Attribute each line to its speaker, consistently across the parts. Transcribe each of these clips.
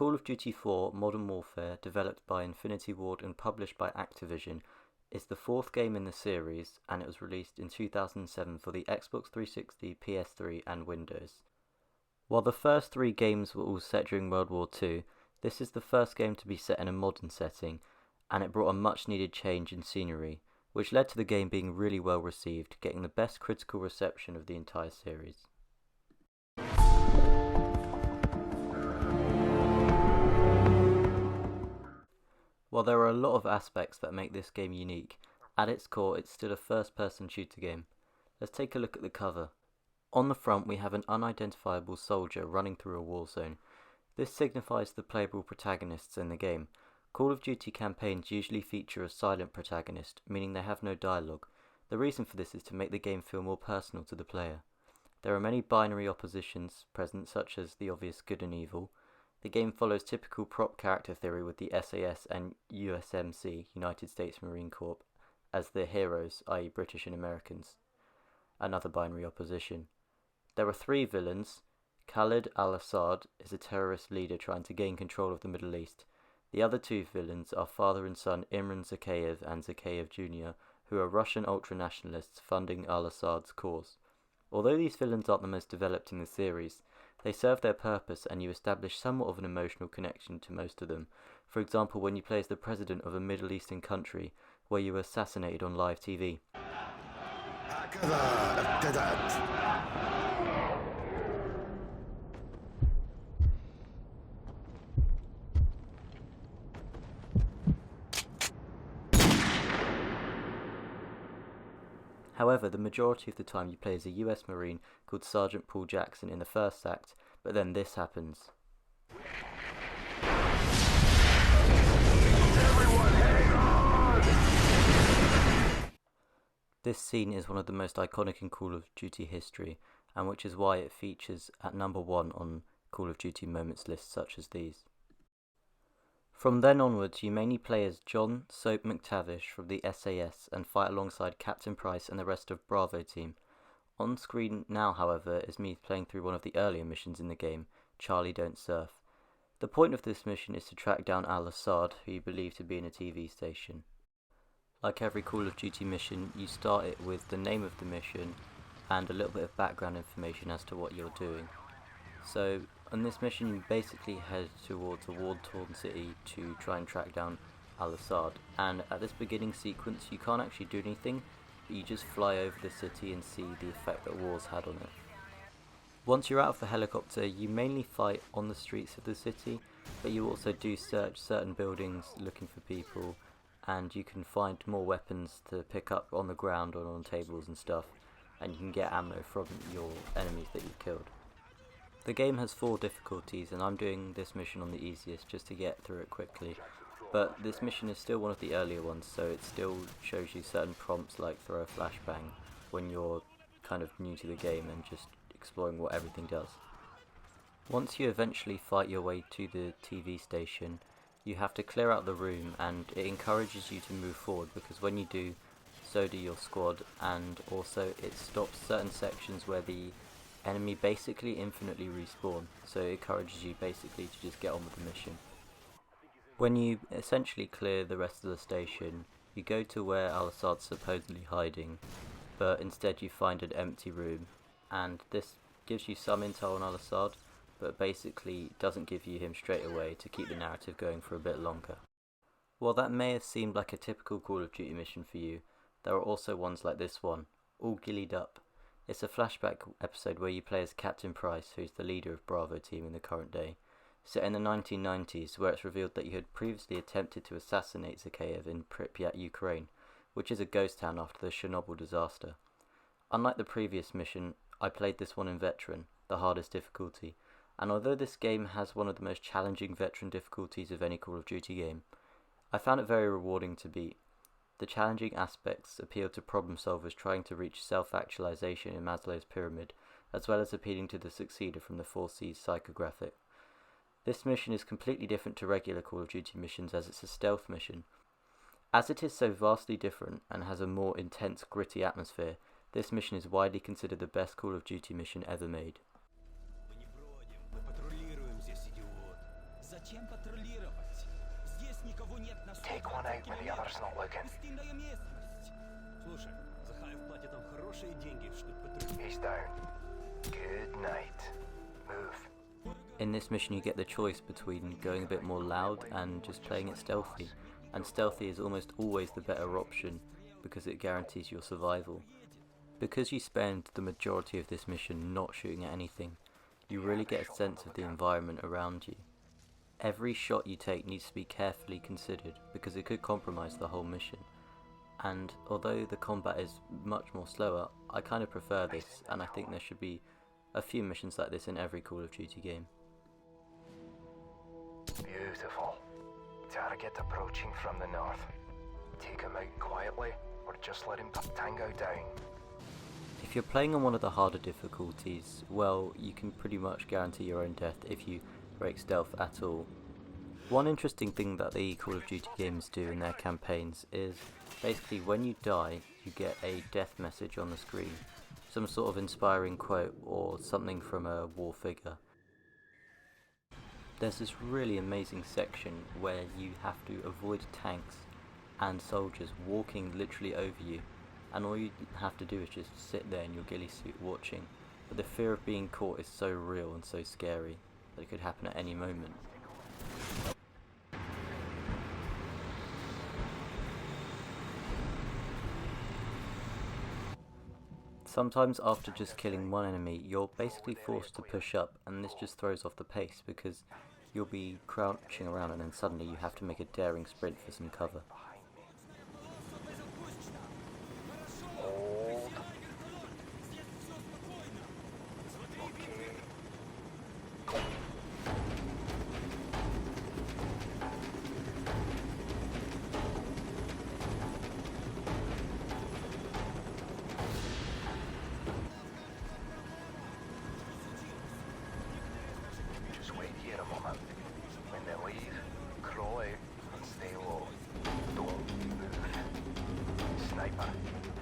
Speaker 1: Call of Duty 4 Modern Warfare, developed by Infinity Ward and published by Activision, is the fourth game in the series, and it was released in 2007 for the Xbox 360, PS3 and Windows. While the first three games were all set during World War II, this is the first game to be set in a modern setting, and it brought a much needed change in scenery, which led to the game being really well received, getting the best critical reception of the entire series. While there are a lot of aspects that make this game unique, at its core it's still a first-person shooter game. Let's take a look at the cover. On the front we have an unidentifiable soldier running through a war zone. This signifies the playable protagonists in the game. Call of Duty campaigns usually feature a silent protagonist, meaning they have no dialogue. The reason for this is to make the game feel more personal to the player. There are many binary oppositions present, such as the obvious good and evil. The game follows typical prop character theory with the SAS and USMC, United States Marine Corps, as the heroes, i.e. British and Americans. Another binary opposition. There are three villains. Khalid al-Assad is a terrorist leader trying to gain control of the Middle East. The other two villains are father and son Imran Zakhaev and Zakhaev Jr., who are Russian ultra-nationalists funding al-Assad's cause. Although these villains aren't the most developed in the series, they serve their purpose and you establish somewhat of an emotional connection to most of them. For example, when you play as the president of a Middle Eastern country where you were assassinated on live TV. However, the majority of the time you play as a US Marine called Sergeant Paul Jackson in the first act, but then this happens. This scene is one of the most iconic in Call of Duty history, and which is why it features at number 1 on Call of Duty moments lists such as these. From then onwards, you mainly play as John Soap McTavish from the SAS and fight alongside Captain Price and the rest of Bravo team. On screen now, however, is me playing through one of the earlier missions in the game, Charlie Don't Surf. The point of this mission is to track down al-Assad, who you believe to be in a TV station. Like every Call of Duty mission, you start it with the name of the mission and a little bit of background information as to what you're doing. So, on this mission you basically head towards a war-torn city to try and track down al-Assad, and at this beginning sequence you can't actually do anything, but you just fly over the city and see the effect that war's had on it. Once you're out of the helicopter, you mainly fight on the streets of the city, but you also do search certain buildings looking for people, and you can find more weapons to pick up on the ground or on tables and stuff, and you can get ammo from your enemies that you've killed. The game has 4 difficulties, and I'm doing this mission on the easiest just to get through it quickly, but this mission is still one of the earlier ones, so it still shows you certain prompts like throw a flashbang when you're kind of new to the game and just exploring what everything does. Once you eventually fight your way to the TV station, you have to clear out the room, and it encourages you to move forward because when you do, so do your squad, and also it stops certain sections where the enemy basically infinitely respawn, so it encourages you basically to just get on with the mission. When you essentially clear the rest of the station, you go to where al-Assad's supposedly hiding, but instead you find an empty room, and this gives you some intel on al-Assad, but basically doesn't give you him straight away to keep the narrative going for a bit longer. While that may have seemed like a typical Call of Duty mission for you, there are also ones like this one, All Gillied Up. It's a flashback episode where you play as Captain Price, who's the leader of Bravo team in the current day, set in the 1990s, where it's revealed that you had previously attempted to assassinate Zakhaev in Pripyat, Ukraine, which is a ghost town after the Chernobyl disaster. Unlike the previous mission, I played this one in Veteran, the hardest difficulty, and although this game has one of the most challenging veteran difficulties of any Call of Duty game, I found it very rewarding to beat. The challenging aspects appeal to problem solvers trying to reach self-actualization in Maslow's pyramid, as well as appealing to the succeeder from the 4C's psychographic. This mission is completely different to regular Call of Duty missions as it's a stealth mission. As it is so vastly different and has a more intense, gritty atmosphere, this mission is widely considered the best Call of Duty mission ever made.
Speaker 2: Мы не бродим, мы патрулируем здесь, идиот. Зачем out when the other's not looking. He's down. Good night. Move.
Speaker 1: In this mission you get the choice between going a bit more loud and just playing it stealthy, and stealthy is almost always the better option because it guarantees your survival. Because you spend the majority of this mission not shooting at anything, you really get a sense of the environment around you. Every shot you take needs to be carefully considered because it could compromise the whole mission. And although the combat is much more slower, I kind of prefer this, and I think there should be a few missions like this in every Call of Duty game.
Speaker 2: Beautiful. Target approaching from the north. Take him out quietly, or just let him tango down.
Speaker 1: If you're playing on one of the harder difficulties, well, you can pretty much guarantee your own death if you break stealth at all. One interesting thing that the Call of Duty games do in their campaigns is basically when you die, you get a death message on the screen, some sort of inspiring quote or something from a war figure. There's this really amazing section where you have to avoid tanks and soldiers walking literally over you, and all you have to do is just sit there in your ghillie suit watching, but the fear of being caught is so real and so scary that it could happen at any moment. Sometimes after just killing one enemy, you're basically forced to push up, and this just throws off the pace because you'll be crouching around and then suddenly you have to make a daring sprint for some cover.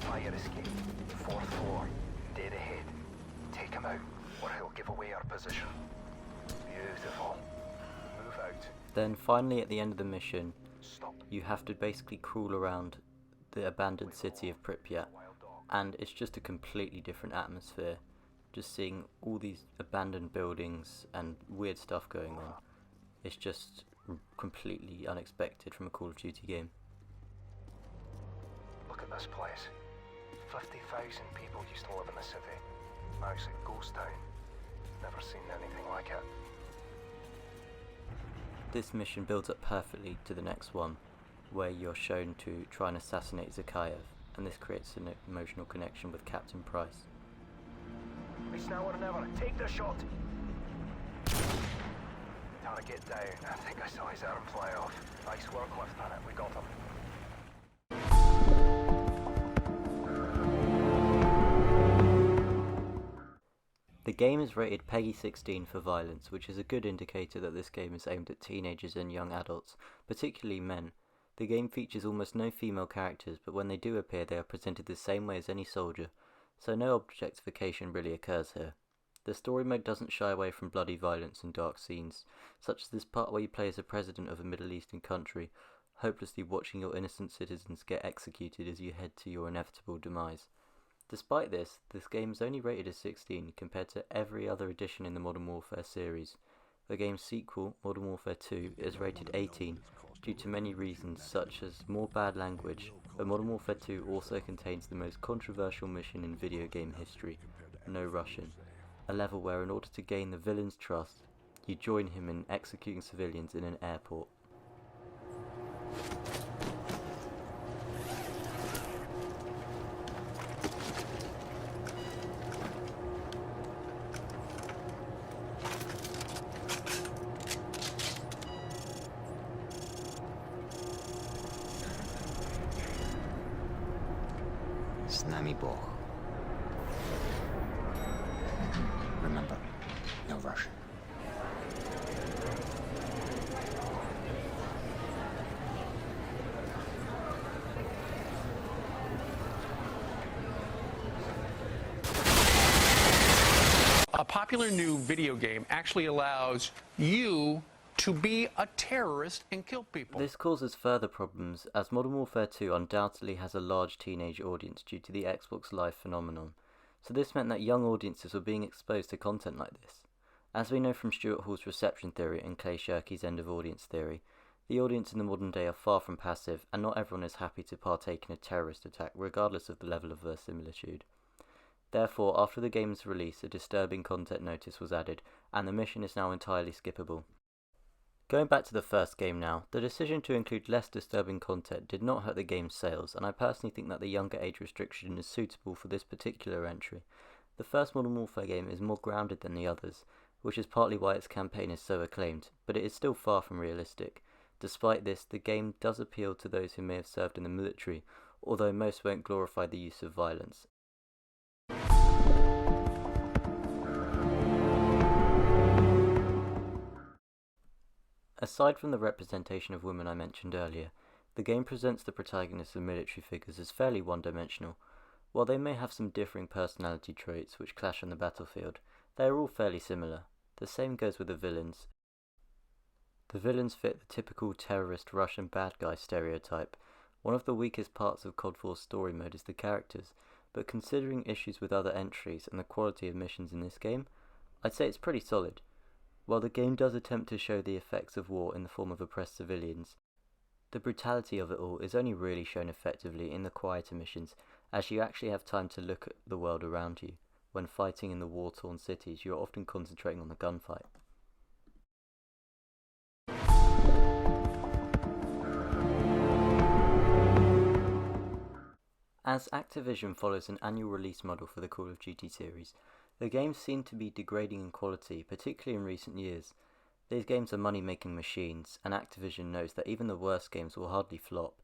Speaker 2: Fire escape, 4th floor, dead ahead. Take him out, or he'll give away our position. Beautiful. Move out.
Speaker 1: Then finally at the end of the mission, you have to basically crawl around the abandoned city of Pripyat, and it's just a completely different atmosphere. Just seeing all these abandoned buildings and weird stuff going on. It's just completely unexpected from a Call of Duty game.
Speaker 2: Look at this place. 50,000 people used to live in the city. Now it's a ghost town. Never seen anything like it.
Speaker 1: This mission builds up perfectly to the next one, where you're shown to try and assassinate Zakhaev, and this creates an emotional connection with Captain Price.
Speaker 2: It's now or never. Take the shot! Target down. I think I saw his arm fly off. Nice work, Lieutenant. We got him.
Speaker 1: The game is rated PEGI 16 for violence, which is a good indicator that this game is aimed at teenagers and young adults, particularly men. The game features almost no female characters, but when they do appear they are presented the same way as any soldier, so no objectification really occurs here. The story mode doesn't shy away from bloody violence and dark scenes, such as this part where you play as a president of a Middle Eastern country, hopelessly watching your innocent citizens get executed as you head to your inevitable demise. Despite this game is only rated as 16 compared to every other edition in the Modern Warfare series. The game's sequel, Modern Warfare 2, is rated 18 due to many reasons such as more bad language, but Modern Warfare 2 also contains the most controversial mission in video game history, No Russian, a level where in order to gain the villain's trust, you join him in executing civilians in an airport.
Speaker 3: Z nami Bóg. Remember, no Russian.
Speaker 4: A popular new video game actually allows you to be a terrorist and kill people.
Speaker 1: This causes further problems, as Modern Warfare 2 undoubtedly has a large teenage audience due to the Xbox Live phenomenon, so this meant that young audiences were being exposed to content like this. As we know from Stuart Hall's reception theory and Clay Shirky's end of audience theory, the audience in the modern day are far from passive, and not everyone is happy to partake in a terrorist attack regardless of the level of verisimilitude. Therefore, after the game's release, a disturbing content notice was added, and the mission is now entirely skippable. Going back to the first game now, the decision to include less disturbing content did not hurt the game's sales, and I personally think that the younger age restriction is suitable for this particular entry. The first Modern Warfare game is more grounded than the others, which is partly why its campaign is so acclaimed, but it is still far from realistic. Despite this, the game does appeal to those who may have served in the military, although most won't glorify the use of violence. Aside from the representation of women I mentioned earlier, the game presents the protagonists of military figures as fairly one-dimensional. While they may have some differing personality traits which clash on the battlefield, they are all fairly similar. The same goes with the villains. The villains fit the typical terrorist Russian bad guy stereotype. One of the weakest parts of CoD4's story mode is the characters, but considering issues with other entries and the quality of missions in this game, I'd say it's pretty solid. While the game does attempt to show the effects of war in the form of oppressed civilians, the brutality of it all is only really shown effectively in the quieter missions, as you actually have time to look at the world around you. When fighting in the war-torn cities, you are often concentrating on the gunfight. As Activision follows an annual release model for the Call of Duty series, the games seem to be degrading in quality, particularly in recent years. These games are money-making machines, and Activision knows that even the worst games will hardly flop,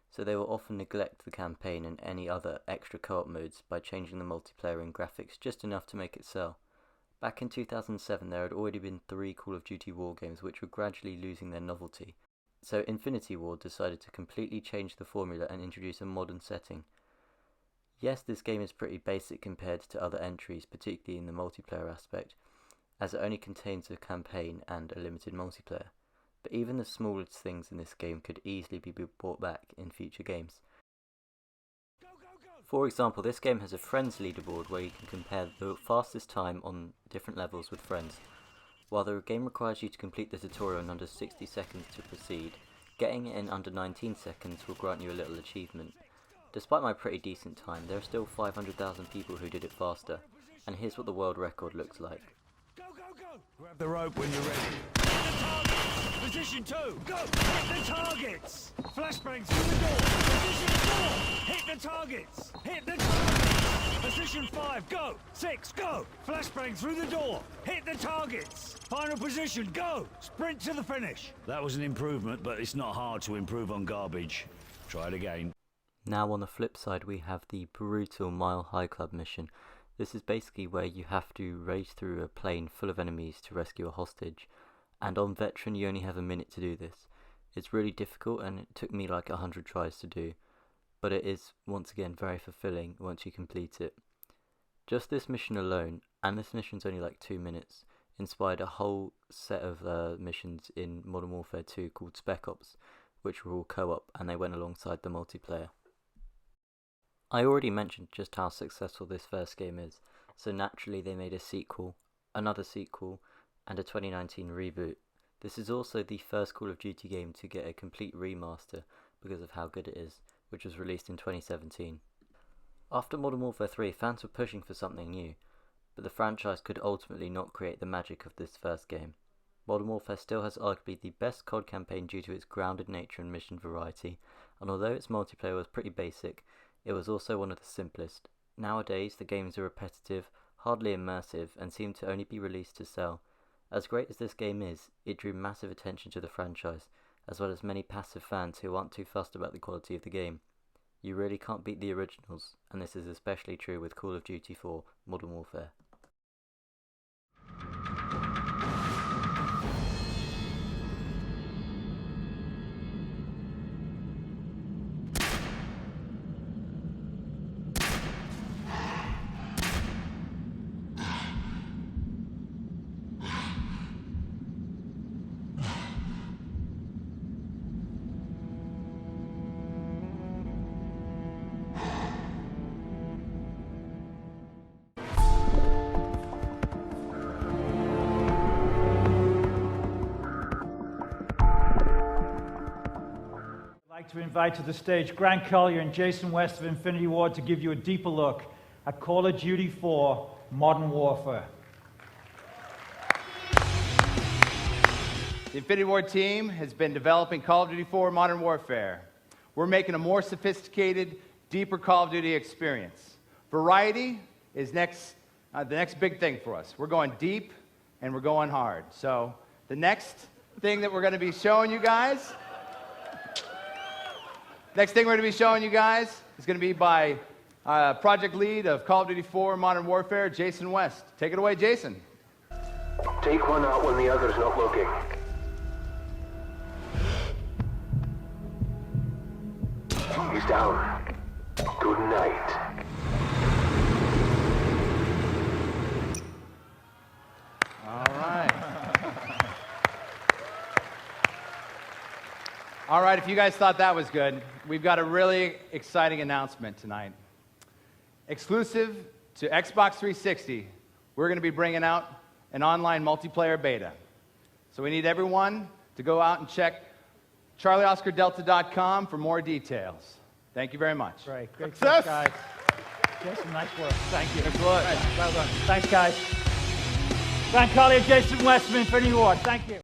Speaker 1: so they will often neglect the campaign and any other extra co-op modes by changing the multiplayer and graphics just enough to make it sell. Back in 2007 there had already been 3 Call of Duty war games which were gradually losing their novelty, so Infinity Ward decided to completely change the formula and introduce a modern setting. Yes, this game is pretty basic compared to other entries, particularly in the multiplayer aspect, as it only contains a campaign and a limited multiplayer. But even the smallest things in this game could easily be brought back in future games. For example, this game has a friends leaderboard where you can compare the fastest time on different levels with friends. While the game requires you to complete the tutorial in under 60 seconds to proceed, getting it in under 19 seconds will grant you a little achievement. Despite my pretty decent time, there are still 500,000 people who did it faster, and here's what the world record looks like.
Speaker 5: Go, go, go! Grab the rope when you're ready. Hit the target! Position 2! Go! Hit the targets! Flashbang through the door! Position 4! Hit the targets! Hit the targets! Position 5, go! 6, go! Flashbang through the door! Hit the targets! Final position, go! Sprint to the finish! That was an improvement, but it's not hard to improve on garbage. Try it again.
Speaker 1: Now on the flip side we have the brutal Mile High Club mission. This is basically where you have to race through a plane full of enemies to rescue a hostage, and on Veteran you only have a minute to do this. It's really difficult and it took me like 100 tries to do, but it is once again very fulfilling once you complete it. Just this mission alone, and this mission's only like 2 minutes, inspired a whole set of missions in Modern Warfare 2 called Spec Ops, which were all co-op and they went alongside the multiplayer. I already mentioned just how successful this first game is, so naturally they made a sequel, another sequel, and a 2019 reboot. This is also the first Call of Duty game to get a complete remaster because of how good it is, which was released in 2017. After Modern Warfare 3, fans were pushing for something new, but the franchise could ultimately not create the magic of this first game. Modern Warfare still has arguably the best CoD campaign due to its grounded nature and mission variety, and although its multiplayer was pretty basic, it was also one of the simplest. Nowadays, the games are repetitive, hardly immersive, and seem to only be released to sell. As great as this game is, it drew massive attention to the franchise, as well as many passive fans who aren't too fussed about the quality of the game. You really can't beat the originals, and this is especially true with Call of Duty 4 Modern Warfare.
Speaker 6: To invite to the stage Grant Collier and Jason West of Infinity Ward to give you a deeper look at Call of Duty 4 Modern Warfare.
Speaker 7: The Infinity Ward team has been developing Call of Duty 4 Modern Warfare. We're making a more sophisticated, deeper Call of Duty experience. Variety is the next big thing for us. We're going deep and we're going hard. So the next thing that we're going to be showing you guys is going to be by project lead of Call of Duty 4 Modern Warfare, Jason West. Take it away, Jason.
Speaker 2: Take one out when the other's not looking. He's down. Good night.
Speaker 7: All right, if you guys thought that was good, we've got a really exciting announcement tonight. Exclusive to Xbox 360, we're going to be bringing out an online multiplayer beta. So we need everyone to go out and check charlieoscardelta.com for more details. Thank you very much.
Speaker 6: Great stuff, guys. Jason, nice work. Thank you. Well done. Thanks, guys. Grant Collier, Jason West of Infinity Ward. Thank you.